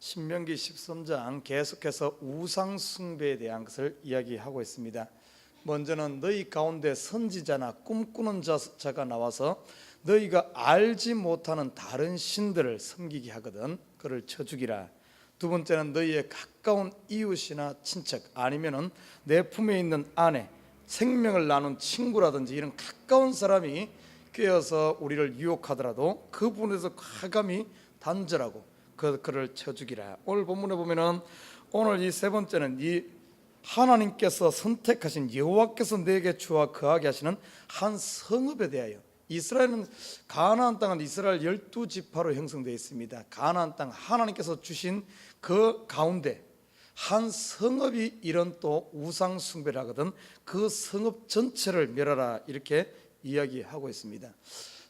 신명기 13장 계속해서 우상 숭배에 대한 것을 이야기하고 있습니다. 먼저는 너희 가운데 선지자나 꿈꾸는 자가 나와서 너희가 알지 못하는 다른 신들을 섬기게 하거든 그를 쳐 죽이라. 두 번째는 너희의 가까운 이웃이나 친척 아니면은 내 품에 있는 아내, 생명을 나눈 친구라든지 이런 가까운 사람이 꿰어서 우리를 유혹하더라도 그분에서 과감히 단절하고 그를 쳐 죽이라. 오늘 본문에 보면은 오늘 이 세 번째는 이 하나님께서 선택하신 여호와께서 내게 주와 거하게 하시는 한 성읍에 대하여. 이스라엘은 가나안 땅은 이스라엘 12지파로 형성되어 있습니다. 가나안 땅 하나님께서 주신 그 가운데 한 성읍이 이런 또 우상 숭배를 하거든 그 성읍 전체를 멸하라 이렇게 이야기하고 있습니다.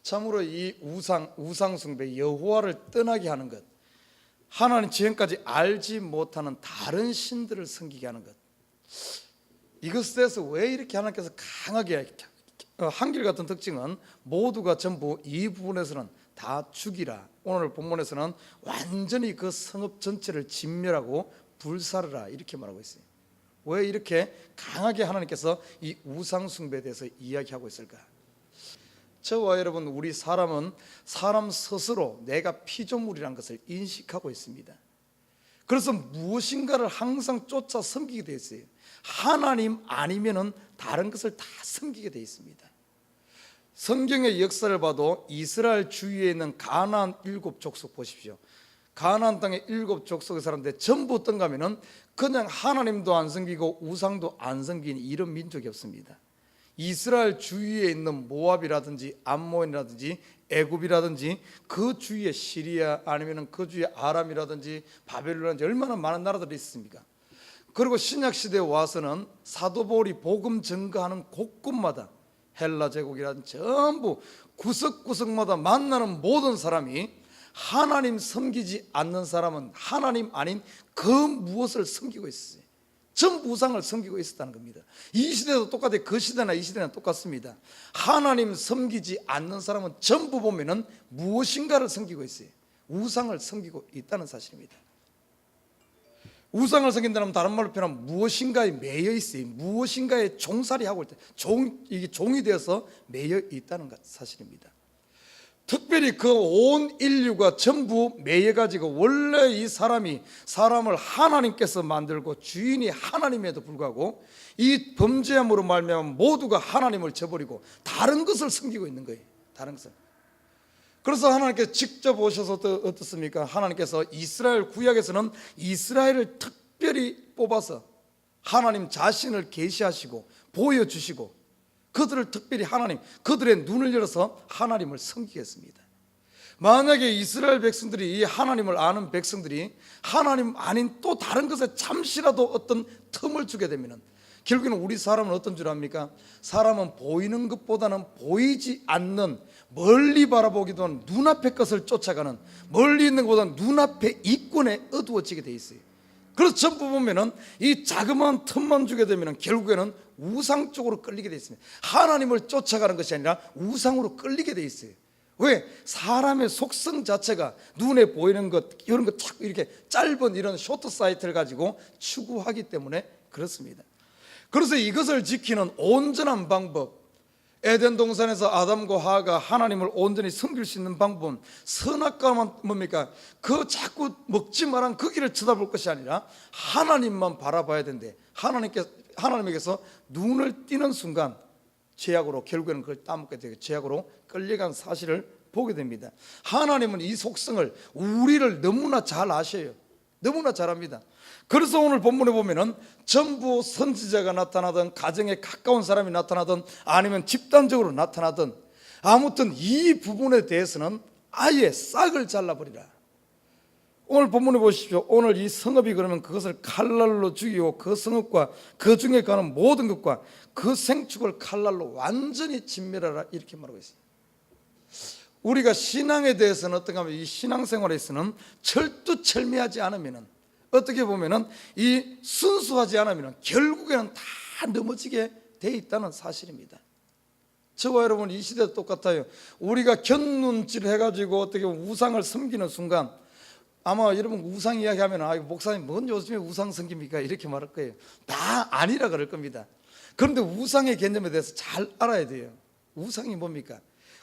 참으로 이 우상 숭배, 여호와를 떠나게 하는 것, 하나님 지금까지 알지 못하는 다른 신들을 섬기게 하는 것, 이것에 대해서 왜 이렇게 하나님께서 강하게 한결같은 특징은 모두가 전부 이 부분에서는 다 죽이라. 오늘 본문에서는 완전히 그 성읍 전체를 진멸하고 불사르라 이렇게 말하고 있어요. 왜 이렇게 강하게 하나님께서 이 우상 숭배에 대해서 이야기하고 있을까? 저와 여러분, 우리 사람은 사람 스스로 내가 피조물이라는 것을 인식하고 있습니다. 그래서 무엇인가를 항상 쫓아 섬기게 되어 있어요. 하나님 아니면은 다른 것을 다 섬기게 되어 있습니다. 성경의 역사를 봐도 이스라엘 주위에 있는 가나안 7족속 보십시오. 가나안 땅의 7족속의 사람들 전부 어떤가 하면은 그냥 하나님도 안 섬기고 우상도 안 섬기는 이런 민족이 없습니다. 이스라엘 주위에 있는 모압이라든지 암몬이라든지 애굽이라든지 그 주위에 시리아 아니면 그 주위에 아람이라든지 바벨론이라든지 얼마나 많은 나라들이 있습니까? 그리고 신약시대에 와서는 사도 바울이 복음 전가하는 곳곳마다 헬라 제국이라든지 전부 구석구석마다 만나는 모든 사람이 하나님 섬기지 않는 사람은 하나님 아닌 그 무엇을 섬기고 있어요. 전부 우상을 섬기고 있었다는 겁니다. 이 시대도 똑같아요. 그 시대나 이 시대나 똑같습니다. 하나님 섬기지 않는 사람은 전부 보면은 무엇인가를 섬기고 있어요. 우상을 섬기고 있다는 사실입니다. 우상을 섬긴다면 다른 말로 표현하면 무엇인가에 매여 있어요. 무엇인가에 종살이 하고 있다. 이게 종이 되어서 매여 있다는 사실입니다. 특별히 그 온 인류가 전부 매여가지고 원래 이 사람을 하나님께서 만들고 주인이 하나님에도 불구하고 이 범죄함으로 말미암아 모두가 하나님을 저버리고 다른 것을 섬기고 있는 거예요. 다른 것을. 그래서 하나님께서 직접 오셔서 어떻습니까? 하나님께서 이스라엘 구약에서는 이스라엘을 특별히 뽑아서 하나님 자신을 계시하시고 보여주시고 그들을 특별히 그들의 눈을 열어서 하나님을 섬기겠습니다. 만약에 이스라엘 백성들이 이 하나님을 아는 백성들이 하나님 아닌 또 다른 것에 잠시라도 어떤 틈을 주게 되면 결국에는 우리 사람은 어떤 줄 압니까? 사람은 보이는 것보다는 보이지 않는 멀리 바라보기도 하는 눈앞의 것을 쫓아가는 멀리 있는 것보다는 눈앞의 이권에 어두워지게 돼 있어요. 그래서 전부 보면은 이 자그마한 틈만 주게 되면은 결국에는 우상 쪽으로 끌리게 돼 있습니다. 하나님을 쫓아가는 것이 아니라 우상으로 끌리게 돼 있어요. 왜? 사람의 속성 자체가 눈에 보이는 것 이런 거 자꾸 이렇게 짧은 이런 쇼트 사이트를 가지고 추구하기 때문에 그렇습니다. 그래서 이것을 지키는 온전한 방법, 에덴 동산에서 아담과 하와가 하나님을 온전히 섬길 수 있는 방법은 선악과만 뭡니까? 그 자꾸 먹지 말란 그 길을 쳐다볼 것이 아니라 하나님만 바라봐야 되는데 하나님에게서 눈을 띄는 순간 죄악으로 결국에는 그걸 따먹게 되고 죄악으로 끌려간 사실을 보게 됩니다. 하나님은 이 속성을 우리를 너무나 잘 아셔요. 너무나 잘합니다. 그래서 오늘 본문에 보면은 전부 선지자가 나타나든 가정에 가까운 사람이 나타나든 아니면 집단적으로 나타나든 아무튼 이 부분에 대해서는 아예 싹을 잘라버리라. 오늘 본문에 보십시오. 오늘 이 성읍이 그러면 그것을 칼날로 죽이고 그 성읍과 그 중에 가는 모든 것과 그 생축을 칼날로 완전히 진멸하라 이렇게 말하고 있어요. 우리가 신앙에 대해서는 어떤가 하면 이 신앙생활에서는 철두철미하지 않으면은 어떻게 보면은 이 순수하지 않으면 결국에는 다 넘어지게 돼 있다는 사실입니다. 저와 여러분 이 시대도 똑같아요. 우리가 견눈질 해가지고 어떻게 우상을 섬기는 순간 아마 여러분 우상 이야기하면 목사님 뭔 요즘에 우상 섬깁니까? 이렇게 말할 거예요. 다 아니라 그럴 겁니다. 그런데 우상의 개념에 대해서 잘 알아야 돼요. 우상이 뭡니까?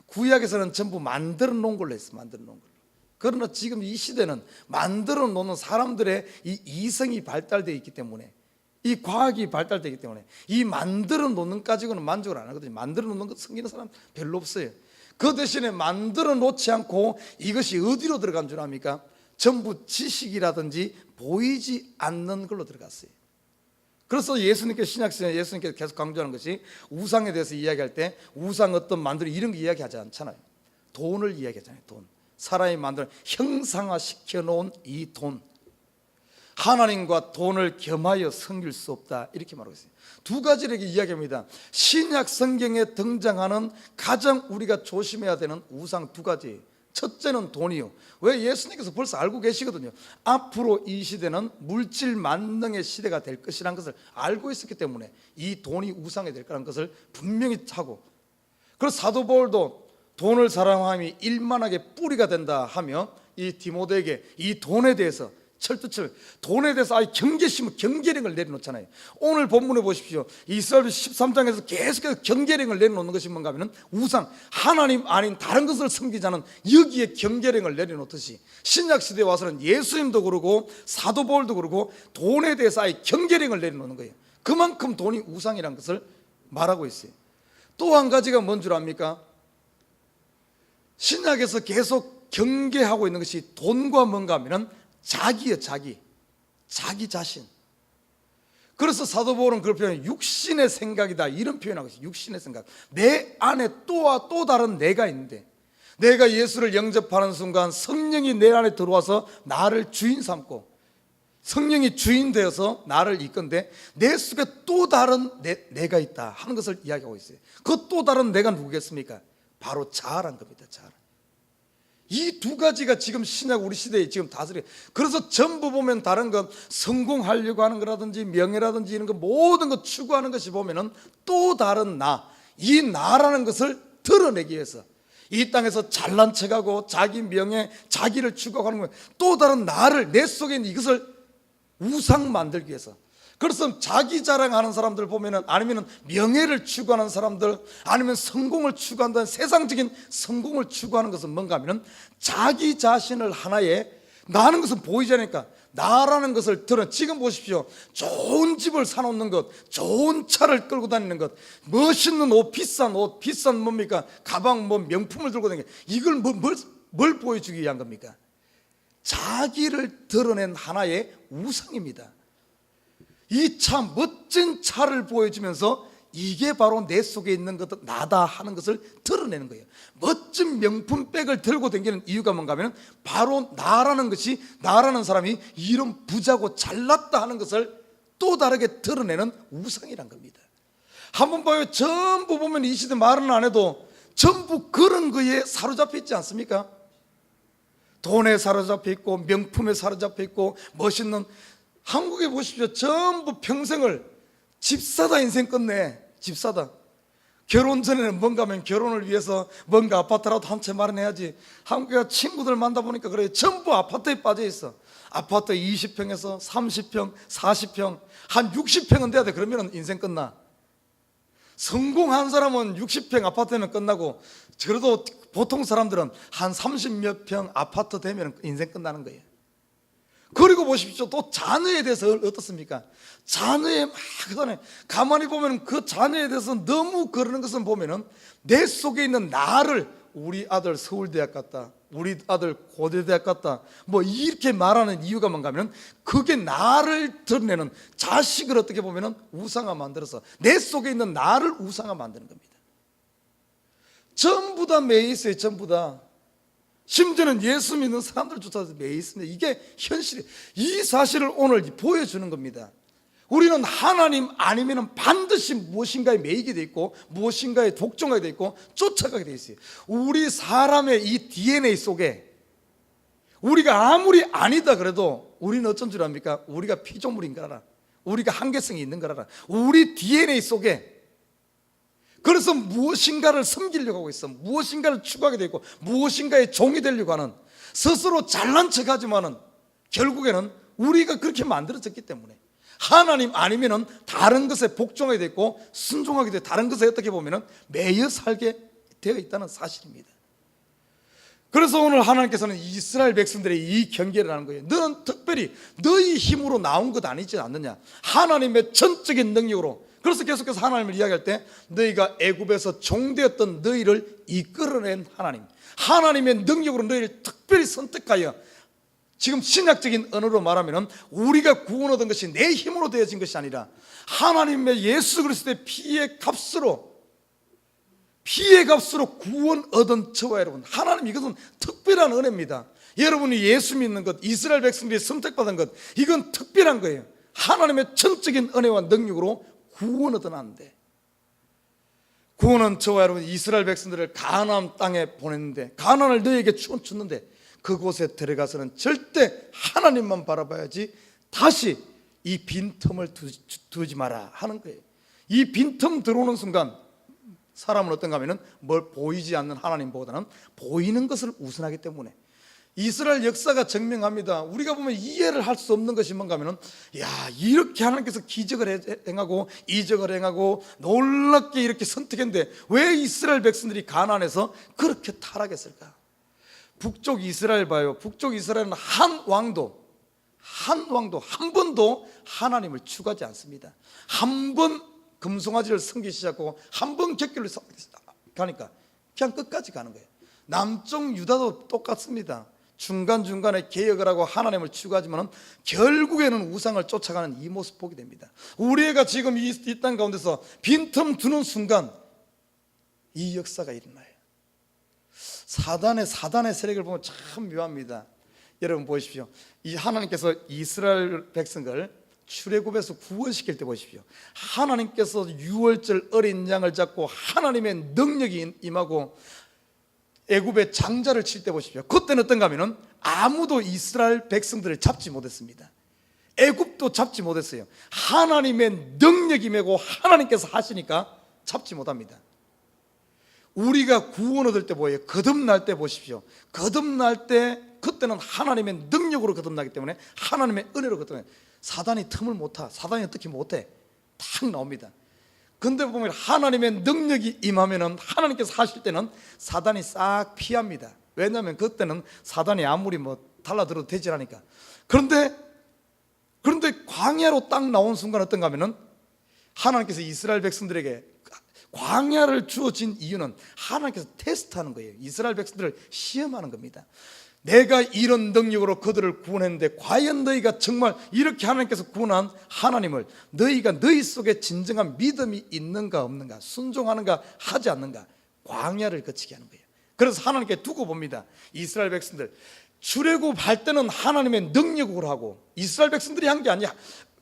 구약에서는 전부 만들어 놓은 걸로 했어요. 만들어 놓은 걸로. 그러나 지금 이 시대는 만들어 놓는 사람들의 이 이성이 발달되어 있기 때문에, 이 과학이 발달되기 때문에 이 만들어 놓는 가지고는 만족을 안 하거든요. 만들어 놓는 거 섬기는 사람 별로 없어요. 그 대신에 만들어 놓지 않고 이것이 어디로 들어간 줄 압니까? 전부 지식이라든지 보이지 않는 걸로 들어갔어요. 그래서 예수님께서 신약시대에 예수님께서 계속 강조하는 것이 우상에 대해서 이야기할 때 우상 어떤 만들어 이런 거 이야기하지 않잖아요. 돈을 이야기하잖아요. 돈. 사람이 만들어 형상화시켜 놓은 이 돈, 하나님과 돈을 겸하여 섬길 수 없다, 이렇게 말하고 있어요. 두 가지를 이야기합니다. 신약 성경에 등장하는 가장 우리가 조심해야 되는 우상 두 가지. 첫째는 돈이요. 왜? 예수님께서 벌써 알고 계시거든요. 앞으로 이 시대는 물질 만능의 시대가 될 것이라는 것을 알고 있었기 때문에 이 돈이 우상이 될 거라는 것을 분명히 하고, 그래서 사도 바울도 돈을 사랑함이 일만하게 뿌리가 된다 하며 이 디모데에게 이 돈에 대해서 철두철 돈에 대해서 아예 경계령을 내려놓잖아요. 오늘 본문에 보십시오. 이스라엘 13장에서 계속해서 경계령을 내려놓는 것이 뭔가 하면 우상, 하나님 아닌 다른 것을 섬기자는 여기에 경계령을 내려놓듯이 신약시대에 와서는 예수님도 그러고 사도 바울도 그러고 돈에 대해서 아예 경계령을 내려놓는 거예요. 그만큼 돈이 우상이라는 것을 말하고 있어요. 또 한 가지가 뭔 줄 압니까? 신약에서 계속 경계하고 있는 것이 돈과 뭔가 하면 자기예요. 자기 자신. 그래서 사도 바울은 그걸 표현해 육신의 생각이다, 이런 표현하고 있어요. 육신의 생각. 내 안에 또 다른 내가 있는데, 내가 예수를 영접하는 순간 성령이 내 안에 들어와서 나를 주인 삼고 성령이 주인 되어서 나를 이끈데 내 속에 또 다른 내가 있다 하는 것을 이야기하고 있어요. 그 또 다른 내가 누구겠습니까? 바로 자아란 겁니다. 자아. 이 두 가지가 지금 신약 우리 시대에 지금 다스려. 그래서 전부 보면 다른 건 성공하려고 하는 거라든지 명예라든지 이런 거 모든 거 추구하는 것이 보면은 또 다른 나, 이 나라는 것을 드러내기 위해서 이 땅에서 잘난 척하고 자기 명예, 자기를 추구하는 거예요. 또 다른 나를, 내 속에 있는 이것을 우상 만들기 위해서. 그래서 자기 자랑하는 사람들 보면은, 아니면 명예를 추구하는 사람들, 아니면 성공을 추구한다는 세상적인 성공을 추구하는 것은 뭔가 하면은 자기 자신을 하나의 나는 것은 보이지 않으니까 나라는 것을 드러. 지금 보십시오. 좋은 집을 사놓는 것, 좋은 차를 끌고 다니는 것, 멋있는 옷, 비싼 뭡니까? 가방, 명품을 들고 다니는 것, 이걸 뭘 보여주기 위한 겁니까? 자기를 드러낸 하나의 우상입니다. 이 차, 멋진 차를 보여주면서 이게 바로 내 속에 있는 것, 나다 하는 것을 드러내는 거예요. 멋진 명품백을 들고 다니는 이유가 뭔가 하면 바로 나라는 것이, 나라는 사람이 이런 부자고 잘났다 하는 것을 또 다르게 드러내는 우상이란 겁니다. 한번 봐요. 전부 보면 이 시대 말은 안 해도 전부 그런 거에 사로잡혀 있지 않습니까? 돈에 사로잡혀 있고 명품에 사로잡혀 있고 멋있는. 한국에 보십시오. 전부 평생을 집사다 인생 끝내. 집사다. 결혼 전에는 뭔가 하면 결혼을 위해서 뭔가 아파트라도 한 채 마련해야지. 한국에 친구들 만나 보니까 그래요. 전부 아파트에 빠져 있어. 아파트 20평에서 30평, 40평, 한 60평은 돼야 돼. 그러면 인생 끝나. 성공한 사람은 60평 아파트면 끝나고, 그래도 보통 사람들은 한 30몇 평 아파트 되면 인생 끝나는 거예요. 그리고 보십시오. 또 자녀에 대해서 어떻습니까? 자녀에 막 그다음에 가만히 보면 그 자녀에 대해서 너무 그러는 것은 보면은 내 속에 있는 나를, 우리 아들 서울대학 갔다, 우리 아들 고대대학 갔다, 뭐 이렇게 말하는 이유가 뭔가 하면 그게 나를 드러내는, 자식을 어떻게 보면은 우상화 만들어서 내 속에 있는 나를 우상화 만드는 겁니다. 전부 다 매여 있어요. 전부 다. 심지어는 예수 믿는 사람들조차도 매여 있습니다. 이게 현실이에요. 이 사실을 오늘 보여주는 겁니다. 우리는 하나님 아니면 반드시 무엇인가에 매이게 돼 있고 무엇인가에 독점하게 돼 있고 쫓아가게 돼 있어요. 우리 사람의 이 DNA 속에, 우리가 아무리 아니다 그래도 우리는 어쩐 줄 압니까? 우리가 피조물인 걸 알아. 우리가 한계성이 있는 걸 알아. 우리 DNA 속에. 그래서 무엇인가를 섬기려고 하고 있어. 무엇인가를 추구하게 되고 무엇인가의 종이 되려고 하는, 스스로 잘난 척하지만은 결국에는 우리가 그렇게 만들어졌기 때문에 하나님 아니면은 다른 것에 복종하게 됐고 순종하게 돼 다른 것에 어떻게 보면은 매여 살게 되어 있다는 사실입니다. 그래서 오늘 하나님께서는 이스라엘 백성들의 이 경계를 하는 거예요. 너는 특별히 너희 힘으로 나온 것 아니지 않느냐, 하나님의 전적인 능력으로. 그래서 계속해서 하나님을 이야기할 때 너희가 애굽에서 종되었던 너희를 이끌어낸 하나님, 하나님의 능력으로 너희를 특별히 선택하여, 지금 신약적인 언어로 말하면 우리가 구원 얻은 것이 내 힘으로 되어진 것이 아니라 하나님의 예수 그리스도의 피의 값으로 구원 얻은 저와 여러분, 하나님 이것은 특별한 은혜입니다. 여러분이 예수 믿는 것, 이스라엘 백성들이 선택받은 것, 이건 특별한 거예요. 하나님의 전적인 은혜와 능력으로 구원 얻어놨는데, 구원은 저와 여러분 이스라엘 백성들을 가나안 땅에 보냈는데, 가나안을 너희에게 줬는데 그곳에 들어가서는 절대 하나님만 바라봐야지 다시 이 빈틈을 두지 마라 하는 거예요. 이 빈틈 들어오는 순간 사람은 어떤가 하면은 뭘 보이지 않는 하나님보다는 보이는 것을 우선하기 때문에, 이스라엘 역사가 증명합니다. 우리가 보면 이해를 할 수 없는 것이 뭔가 하면은, 야, 이렇게 하나님께서 기적을 행하고 이적을 행하고 놀랍게 이렇게 선택했는데 왜 이스라엘 백성들이 가나안에서 그렇게 타락했을까? 북쪽 이스라엘 봐요. 북쪽 이스라엘은 한 왕도 한 번도 하나님을 추구하지 않습니다. 한 번 금송아지를 섬기기 시작하고 한 번 객기를 가니까 그냥 끝까지 가는 거예요. 남쪽 유다도 똑같습니다. 중간중간에 개혁을 하고 하나님을 추구하지만 결국에는 우상을 쫓아가는 이 모습 보게 됩니다. 우리가 지금 이 땅 가운데서 빈틈 두는 순간 이 역사가 일어나요. 사단의 세력을 보면 참 묘합니다. 여러분 보십시오. 이 하나님께서 이스라엘 백성을 출애굽에서 구원시킬 때 보십시오. 하나님께서 유월절 어린 양을 잡고 하나님의 능력이 임하고 애굽의 장자를 칠 때 보십시오. 그때는 어떤가 하면은 아무도 이스라엘 백성들을 잡지 못했습니다. 애굽도 잡지 못했어요. 하나님의 능력이 임하고 하나님께서 하시니까 잡지 못합니다. 우리가 구원 얻을 때 뭐예요? 거듭날 때 보십시오. 거듭날 때 그때는 하나님의 능력으로 거듭나기 때문에, 하나님의 은혜로 거듭나요. 사단이 틈을 못 타. 사단이 어떻게 못해? 탁 나옵니다. 근데 보면 하나님의 능력이 임하면은, 하나님께서 하실 때는 사단이 싹 피합니다. 왜냐하면 그때는 사단이 아무리 달라들어도 되지 않으니까. 그런데 광야로 딱 나온 순간 어떤가 하면은, 하나님께서 이스라엘 백성들에게 광야를 주어진 이유는 하나님께서 테스트하는 거예요. 이스라엘 백성들을 시험하는 겁니다. 내가 이런 능력으로 그들을 구원했는데 과연 너희가 정말 이렇게 하나님께서 구원한 하나님을, 너희가 너희 속에 진정한 믿음이 있는가 없는가, 순종하는가 하지 않는가, 광야를 거치게 하는 거예요. 그래서 하나님께 두고 봅니다. 이스라엘 백성들 출애굽할 때는 하나님의 능력으로 하고, 이스라엘 백성들이 한 게 아니야.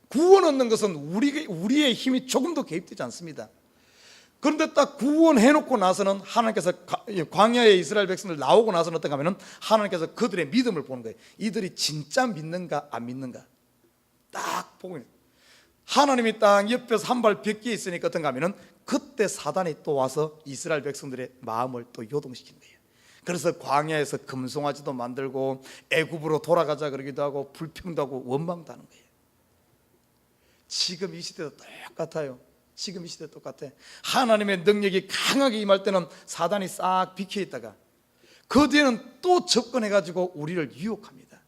구원 얻는 것은 우리의 힘이 조금도 개입되지 않습니다. 그런데 딱 구원해놓고 나서는 하나님께서 광야에 이스라엘 백성들 나오고 나서는 어떤가 하면은 하나님께서 그들의 믿음을 보는 거예요. 이들이 진짜 믿는가 안 믿는가 딱 보고, 하나님이 딱 옆에서 한 발 벽기에 있으니까 어떤가 하면은 그때 사단이 또 와서 이스라엘 백성들의 마음을 또 요동시키는 거예요. 그래서 광야에서 금송아지도 만들고 애굽으로 돌아가자 그러기도 하고 불평도 하고 원망도 하는 거예요. 지금 이 시대도 똑같아요. 지금 이 시대 똑같아. 하나님의 능력이 강하게 임할 때는 사단이 싹 비켜 있다가 그 뒤에는 또 접근해가지고 우리를 유혹합니다.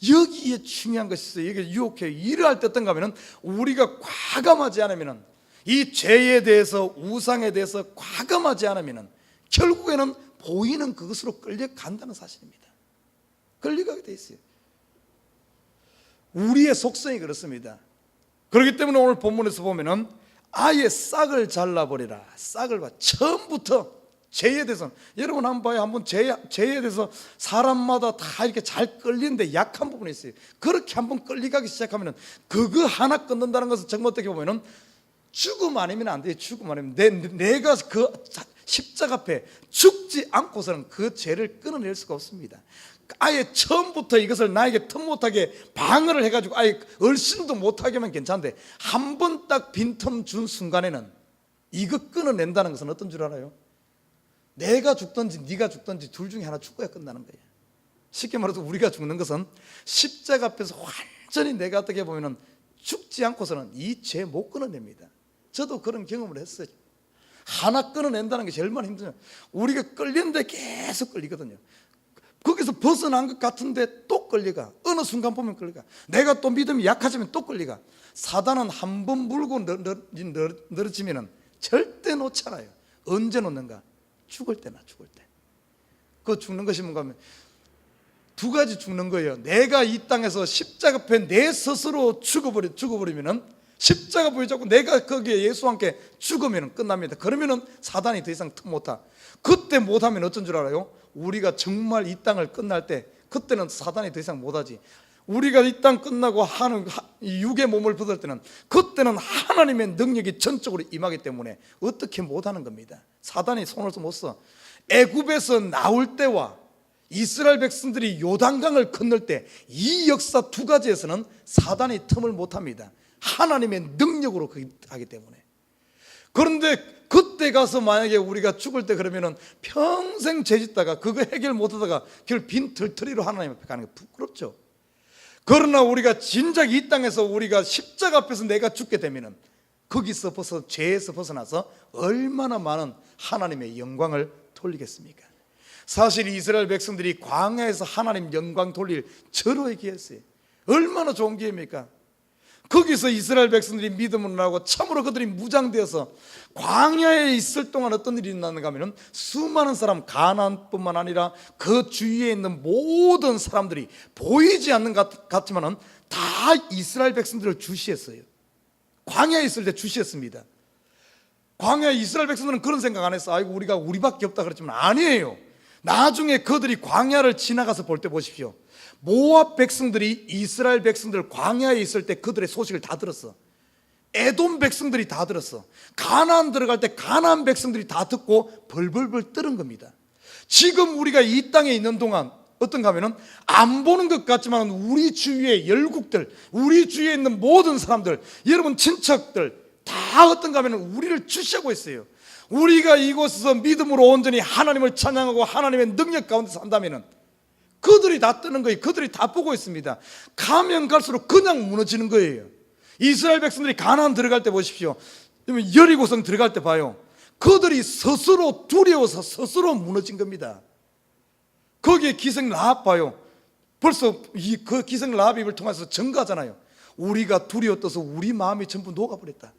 여기에 중요한 것이 있어요. 여기 유혹해요. 일을 할 때 어떤가 하면 우리가 과감하지 않으면, 이 죄에 대해서 우상에 대해서 과감하지 않으면 결국에는 보이는 그것으로 끌려간다는 사실입니다. 끌려가게 돼 있어요. 우리의 속성이 그렇습니다. 그렇기 때문에 오늘 본문에서 보면은 아예 싹을 잘라버리라. 싹을 봐. 처음부터 죄에 대해서, 여러분 한번 봐요. 한번 죄에 대해서 사람마다 다 이렇게 잘 끌리는데 약한 부분이 있어요. 그렇게 한번 끌려가기 시작하면은 그거 하나 끊는다는 것은 정말 어떻게 보면은 죽음 아니면 안 돼요. 죽음 아니면 내가 그 십자가 앞에 죽지 않고서는 그 죄를 끊어낼 수가 없습니다. 아예 처음부터 이것을 나에게 틈 못하게 방어를 해가지고 아예 얼씬도 못하게 하면 괜찮은데, 한 번 딱 빈틈 준 순간에는 이거 끊어낸다는 것은 어떤 줄 알아요? 내가 죽든지 네가 죽든지 둘 중에 하나 죽어야 끝나는 거예요. 쉽게 말해서 우리가 죽는 것은 십자가 앞에서 완전히 내가 어떻게 보면 죽지 않고서는 이 죄 못 끊어냅니다. 저도 그런 경험을 했어요. 하나 끊어낸다는 게 얼마나 힘드냐. 우리가 끌리는데 계속 끌리거든요. 거기서 벗어난 것 같은데 또 끌려가. 어느 순간 보면 끌려가. 내가 또 믿음이 약해지면 또 끌려가. 사단은 한 번 물고 늘어지면 절대 놓잖아요. 언제 놓는가? 죽을 때나 죽을 때. 그 죽는 것이 뭔가 하면 두 가지 죽는 거예요. 내가 이 땅에서 십자가 앞에 내 스스로 죽어버리면은, 십자가 보여주고 내가 거기에 예수와 함께 죽으면 끝납니다. 그러면은 사단이 더 이상 틈 못하. 그때 못하면 어쩐 줄 알아요? 우리가 정말 이 땅을 끝날 때, 그때는 사단이 더 이상 못하지. 우리가 이 땅 끝나고 하는 육의 몸을 벗을 때는, 그때는 하나님의 능력이 전적으로 임하기 때문에 어떻게 못하는 겁니다. 사단이 손을 못 써. 애굽에서 나올 때와 이스라엘 백성들이 요단강을 건널 때, 이 역사 두 가지에서는 사단이 틈을 못합니다. 하나님의 능력으로 하기 때문에. 그런데 그때 가서 만약에 우리가 죽을 때 그러면은 평생 죄짓다가 그거 해결 못하다가 결국 빈털터리로 하나님 앞에 가는 게 부끄럽죠. 그러나 우리가 진작 이 땅에서 우리가 십자가 앞에서 내가 죽게 되면은 거기서 죄에서 벗어나서 얼마나 많은 하나님의 영광을 돌리겠습니까? 사실 이스라엘 백성들이 광야에서 하나님 영광 돌릴 절호의 기회였어요. 얼마나 좋은 기회입니까? 거기서 이스라엘 백성들이 믿음을 하고 참으로 그들이 무장되어서 광야에 있을 동안 어떤 일이 일어났는가 하면, 수많은 사람, 가나안뿐만 아니라 그 주위에 있는 모든 사람들이 보이지 않는 것 같지만은 다 이스라엘 백성들을 주시했어요. 광야에 있을 때 주시했습니다. 광야에 이스라엘 백성들은 그런 생각 안 했어. 아이고 우리가 우리밖에 없다 그랬지만 아니에요. 나중에 그들이 광야를 지나가서 볼 때 보십시오. 모압 백성들이 이스라엘 백성들 광야에 있을 때 그들의 소식을 다 들었어. 에돔 백성들이 다 들었어. 가나안 들어갈 때 가나안 백성들이 다 듣고 벌벌벌 떠는 겁니다. 지금 우리가 이 땅에 있는 동안 어떤가 하면은 안 보는 것 같지만 우리 주위의 열국들, 우리 주위에 있는 모든 사람들, 여러분 친척들 다 어떤가 하면은 우리를 주시하고 있어요. 우리가 이곳에서 믿음으로 온전히 하나님을 찬양하고 하나님의 능력 가운데 산다면은 그들이 다 뜨는 거예요. 그들이 다 보고 있습니다. 가면 갈수록 그냥 무너지는 거예요. 이스라엘 백성들이 가나안 들어갈 때 보십시오. 여리고성 들어갈 때 봐요. 그들이 스스로 두려워서 스스로 무너진 겁니다. 거기에 기생 라합 봐요. 벌써 그 기생 라합 입을 통해서 증거하잖아요. 우리가 두려워 떠서 우리 마음이 전부 녹아버렸다.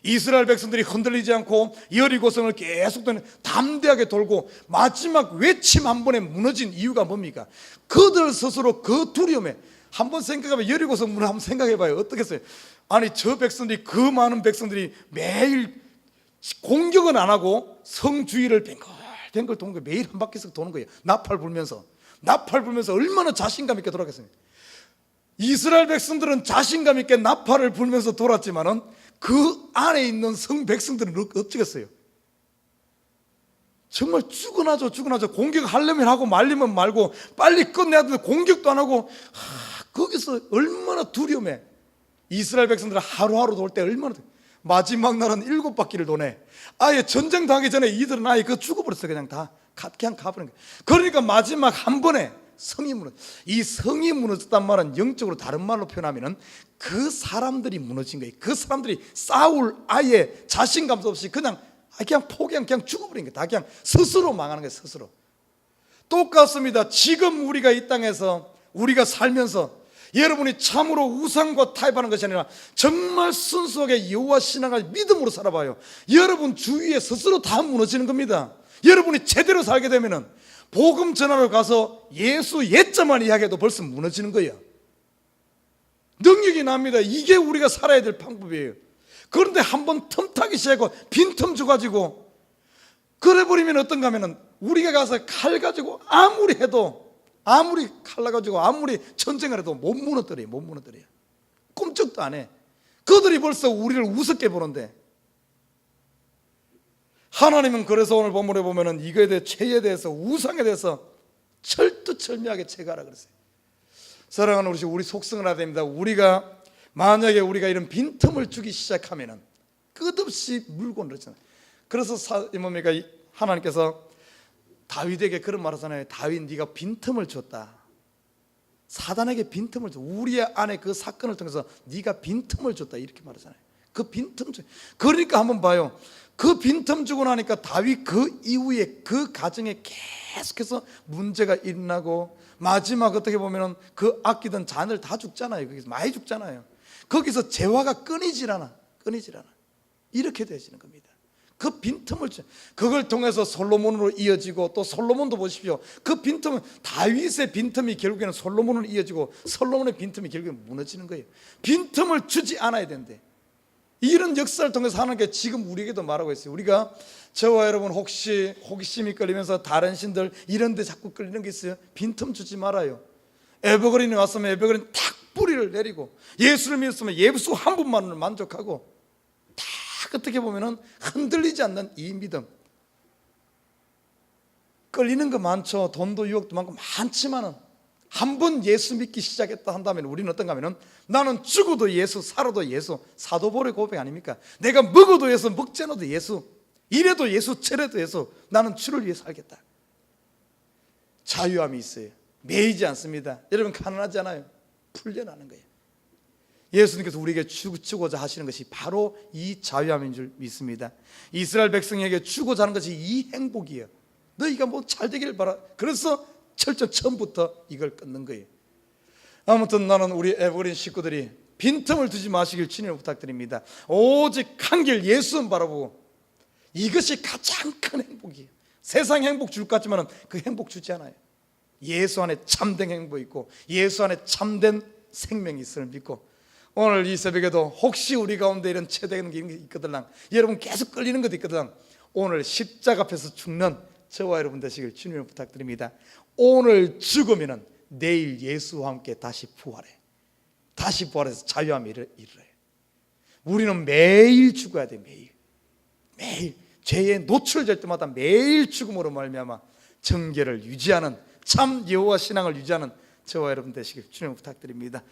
이스라엘 백성들이 흔들리지 않고 여리고성을 계속 담대하게 돌고 마지막 외침 한 번에 무너진 이유가 뭡니까? 그들 스스로 그 두려움에, 한번 생각해봐요. 여리고성 문을 한번 생각해봐요. 어떻겠어요? 아니 저 백성들이, 그 많은 백성들이 매일 공격은 안 하고 성 주위를 뱅글뱅글 도는 거예요. 매일 한 바퀴씩 도는 거예요. 나팔 불면서 얼마나 자신감 있게 돌아갔어요. 이스라엘 백성들은 자신감 있게 나팔을 불면서 돌았지만은 그 안에 있는 성 백성들은 어쩌겠어요? 정말 죽어나죠. 공격하려면 하고 말리면 말고 빨리 끝내야 되는데 공격도 안 하고, 거기서 얼마나 두려움에. 이스라엘 백성들은 하루하루 돌 때 얼마나, 마지막 날은 7바퀴를 도네. 아예 전쟁 당하기 전에 이들은 아예 그 죽어버렸어요. 그냥 다 그냥 가버린 거예요. 그러니까 마지막 한 번에 성이 무너져. 이 성이 무너졌단 말은 영적으로 다른 말로 표현하면은 그 사람들이 무너진 거예요. 그 사람들이 싸울 아예 자신감 없이 그냥 포기한, 그냥 죽어버린 거예요. 다 그냥 스스로 망하는 거예요. 스스로. 똑같습니다. 지금 우리가 이 땅에서 우리가 살면서 여러분이 참으로 우상과 타협하는 것이 아니라 정말 순수하게 여호와 신앙을 믿음으로 살아봐요. 여러분 주위에 스스로 다 무너지는 겁니다. 여러분이 제대로 살게 되면은 복음 전하러 가서 예수 예자만 이야기해도 벌써 무너지는 거예요. 능력이 납니다. 이게 우리가 살아야 될 방법이에요. 그런데 한번 틈타기 시작하고 빈틈 줘가지고 그래버리면 어떤가 하면은, 우리가 가서 칼 가지고 아무리 칼 가지고 아무리 전쟁을 해도 못 무너뜨려요. 꿈쩍도 안 해. 그들이 벌써 우리를 우습게 보는데, 하나님은 그래서 오늘 본문에 보면은 이거에 대해, 죄에 대해서, 우상에 대해서 철두철미하게 제거하라 그랬어요. 사랑하는 우리 속성을 해야 됩니다. 만약에 우리가 이런 빈틈을 주기 시작하면은 끝없이 물고 늘어지잖아요. 그래서 뭡니까? 하나님께서 다윗에게 그런 말 하잖아요. 다윗, 네가 빈틈을 줬다. 사단에게 빈틈을 줬다. 우리 안에 그 사건을 통해서 네가 빈틈을 줬다, 이렇게 말하잖아요. 그 빈틈 줘. 그러니까 한번 봐요. 그 빈틈 주고 나니까 다윗 그 이후에 그 가정에 계속해서 문제가 일어나고, 마지막 어떻게 보면은 그 아끼던 자녀들 다 죽잖아요. 거기서 많이 죽잖아요. 거기서 재화가 끊이질 않아. 이렇게 되시는 겁니다. 그 빈틈을 줘. 그걸 통해서 솔로몬으로 이어지고, 또 솔로몬도 보십시오. 그 빈틈은, 다윗의 빈틈이 결국에는 솔로몬으로 이어지고, 솔로몬의 빈틈이 결국에는 무너지는 거예요. 빈틈을 주지 않아야 된대. 이런 역사를 통해서 하나님께 지금 우리에게도 말하고 있어요. 우리가, 저와 여러분 혹시 호기심이 끌리면서 다른 신들 이런 데 자꾸 끌리는 게 있어요. 빈틈 주지 말아요. 에버그린이 왔으면 에버그린 탁 뿌리를 내리고, 예수를 믿었으면 예수 한 분만으로 만족하고, 딱 어떻게 보면은 흔들리지 않는 이 믿음. 끌리는 거 많죠. 돈도 유혹도 많고 많지만은, 한 번 예수 믿기 시작했다 한다면 우리는 어떤가 하면은, 나는 죽어도 예수, 살아도 예수. 사도보의 고백 아닙니까? 내가 먹어도 예수, 먹지 않아도 예수, 이래도 예수, 저래도 예수. 나는 주를 위해 살겠다. 자유함이 있어요. 매이지 않습니다. 여러분, 가난하지 않아요. 풀려나는 거예요. 예수님께서 우리에게 주고자 하시는 것이 바로 이 자유함인 줄 믿습니다. 이스라엘 백성에게 주고자 하는 것이 이 행복이에요. 너희가 뭐 잘 되기를 바라. 그래서 철저 처음부터 이걸 끊는 거예요. 아무튼 나는 우리 에버그린 식구들이 빈틈을 두지 마시길 주님을 부탁드립니다. 오직 한 길 예수만 바라보고, 이것이 가장 큰 행복이에요. 세상 행복 줄 것 같지만 그 행복 주지 않아요. 예수 안에 참된 행복이 있고, 예수 안에 참된 생명이 있음을 믿고, 오늘 이 새벽에도 혹시 우리 가운데 이런 체대는 게 있거든, 여러분 계속 끌리는 것도 있거든, 오늘 십자가 앞에서 죽는 저와 여러분 되시길 주님을 부탁드립니다. 오늘 죽으면 내일 예수와 함께 다시 부활해. 다시 부활해서 자유함을 이루어요. 우리는 매일 죽어야 돼. 매일 죄에 노출될 때마다 매일 죽음으로 말미암아 정결을 유지하는, 참 여호와 신앙을 유지하는 저와 여러분 되시길 주님을 부탁드립니다.